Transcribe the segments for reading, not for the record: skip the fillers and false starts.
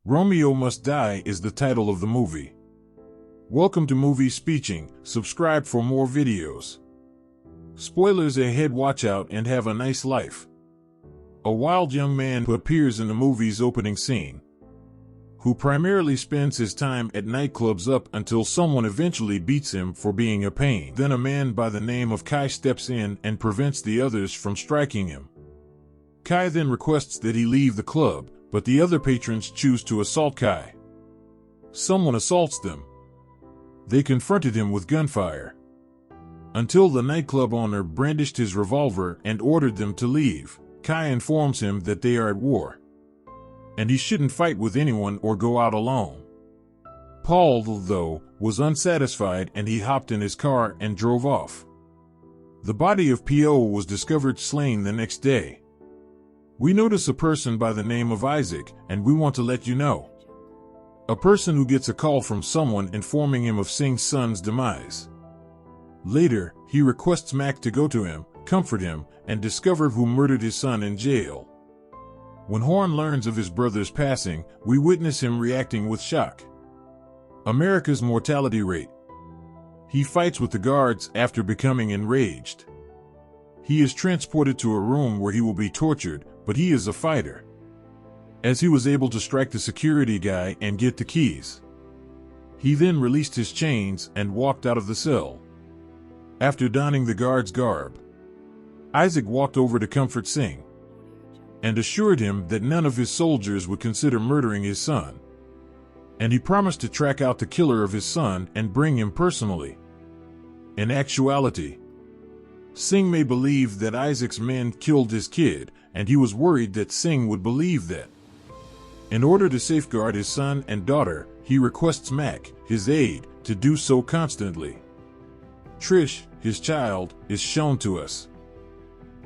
Romeo Must Die is the title of the movie. Welcome to Movie Speeching. Subscribe for more videos. Spoilers ahead. Watch out and have a nice life. A wild young man who appears in the movie's opening scene, who primarily spends his time at nightclubs up until someone eventually beats him for being a pain. Then a man by the name of Kai steps in and prevents the others from striking him. Kai then requests that he leave the club, but the other patrons choose to assault Kai. Someone assaults them. They confronted him with gunfire, until the nightclub owner brandished his revolver and ordered them to leave. Kai informs him that they are at war, and he shouldn't fight with anyone or go out alone. Paul, though, was unsatisfied and he hopped in his car and drove off. The body of P.O. was discovered slain the next day. We notice a person by the name of Isaac, and we want to let you know. A person who gets a call from someone informing him of Singh's son's demise. Later, he requests Mac to go to him, comfort him, and discover who murdered his son in jail. When Horn learns of his brother's passing, we witness him reacting with shock. America's mortality rate. He fights with the guards after becoming enraged. He is transported to a room where he will be tortured, but he is a fighter, as he was able to strike the security guy and get the keys. He then released his chains and walked out of the cell. After donning the guard's garb, Isaac walked over to comfort Singh and assured him that none of his soldiers would consider murdering his son, and he promised to track out the killer of his son and bring him personally. In actuality, Singh may believe that Isaac's men killed his kid, and he was worried that Singh would believe that. In order to safeguard his son and daughter, he requests Mac, his aide, to do so constantly. Trish, his child, is shown to us.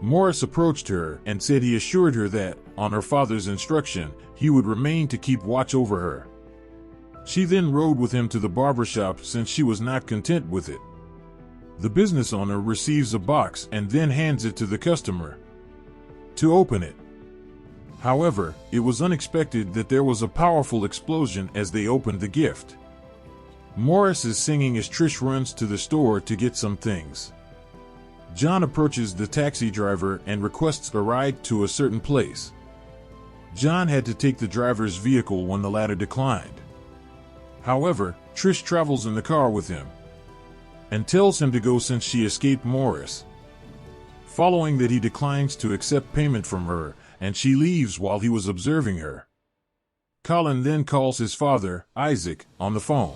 Morris approached her and said he assured her that, on her father's instruction, he would remain to keep watch over her. She then rode with him to the barbershop since she was not content with it. The business owner receives a box and then hands it to the customer to open it. However, it was unexpected that there was a powerful explosion as they opened the gift. Morris is singing as Trish runs to the store to get some things. John approaches the taxi driver and requests a ride to a certain place. John had to take the driver's vehicle when the latter declined. However, Trish travels in the car with him and tells him to go since she escaped Morris. Following that, he declines to accept payment from her, and she leaves while he was observing her. Colin then calls his father, Isaac, on the phone,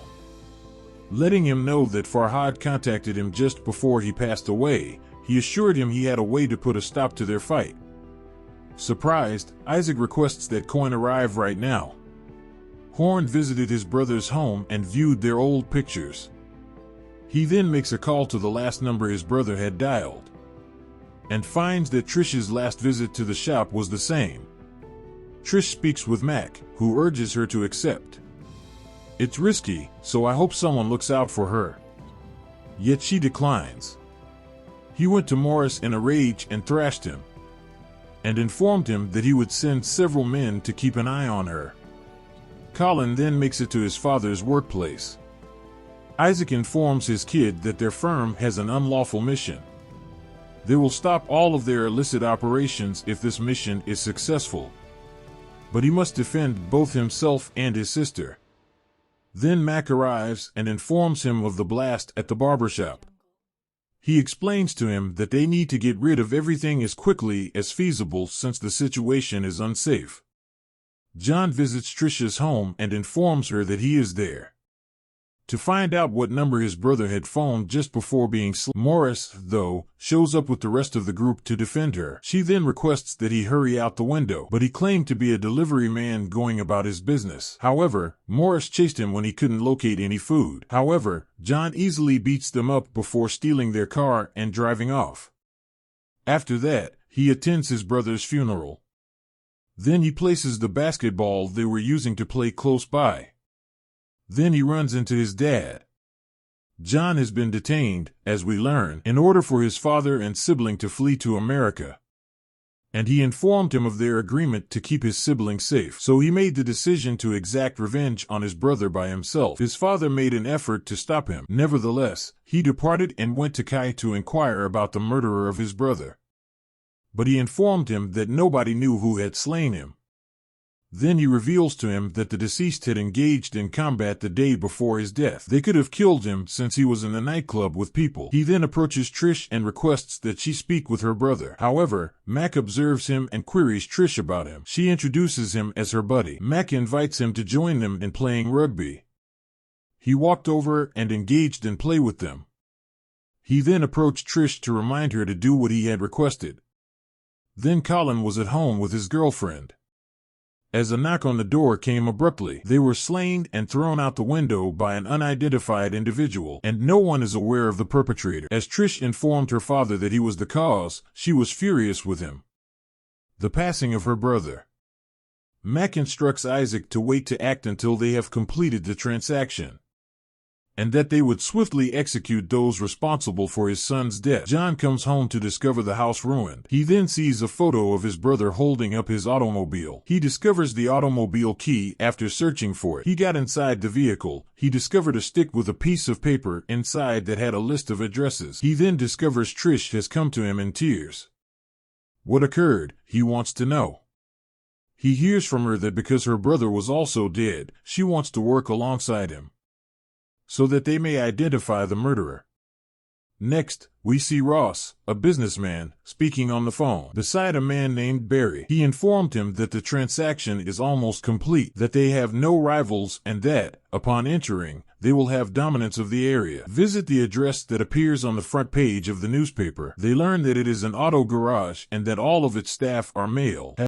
letting him know that Farhad contacted him just before he passed away. He assured him he had a way to put a stop to their fight. Surprised, Isaac requests that Coin arrive right now. Horn visited his brother's home and viewed their old pictures. He then makes a call to the last number his brother had dialed, and finds that Trish's last visit to the shop was the same. Trish speaks with Mac, who urges her to accept. It's risky, so I hope someone looks out for her. Yet she declines. He went to Morris in a rage and thrashed him, and informed him that he would send several men to keep an eye on her. Colin then makes it to his father's workplace. Isaac informs his kid that their firm has an unlawful mission. They will stop all of their illicit operations if this mission is successful, but he must defend both himself and his sister. Then Mac arrives and informs him of the blast at the barbershop. He explains to him that they need to get rid of everything as quickly as feasible since the situation is unsafe. John visits Trisha's home and informs her that he is there to find out what number his brother had phoned just before being slain. Morris, though, shows up with the rest of the group to defend her. She then requests that he hurry out the window, but he claimed to be a delivery man going about his business. However, Morris chased him when he couldn't locate any food. However, John easily beats them up before stealing their car and driving off. After that, he attends his brother's funeral. Then he places the basketball they were using to play close by. Then he runs into his dad. John has been detained, as we learn, in order for his father and sibling to flee to America. and he informed him of their agreement to keep his sibling safe. So he made the decision to exact revenge on his brother by himself. His father made an effort to stop him. Nevertheless, he departed and went to Kai to inquire about the murderer of his brother. But he informed him that nobody knew who had slain him. Then he reveals to him that the deceased had engaged in combat the day before his death. They could have killed him since he was in a nightclub with people. He then approaches Trish and requests that she speak with her brother. However, Mac observes him and queries Trish about him. She introduces him as her buddy. Mac invites him to join them in playing rugby. He walked over and engaged in play with them. He then approached Trish to remind her to do what he had requested. Then Colin was at home with his girlfriend. As a knock on the door came abruptly, they were slain and thrown out the window by an unidentified individual, and no one is aware of the perpetrator. As Trish informed her father that he was the cause, she was furious with him. The passing of her brother. Mac instructs Isaac to wait to act until they have completed the transaction, and that they would swiftly execute those responsible for his son's death. John comes home to discover the house ruined. He then sees a photo of his brother holding up his automobile. He discovers the automobile key after searching for it. He got inside the vehicle. He discovered a stick with a piece of paper inside that had a list of addresses. He then discovers Trish has come to him in tears. What occurred, he wants to know. He hears from her that because her brother was also dead, she wants to work alongside him, so that they may identify the murderer. Next, we see Ross, a businessman, speaking on the phone beside a man named Barry. He informed him that the transaction is almost complete, that they have no rivals, and that, upon entering, they will have dominance of the area. Visit the address that appears on the front page of the newspaper. They learn that it is an auto garage and that all of its staff are male.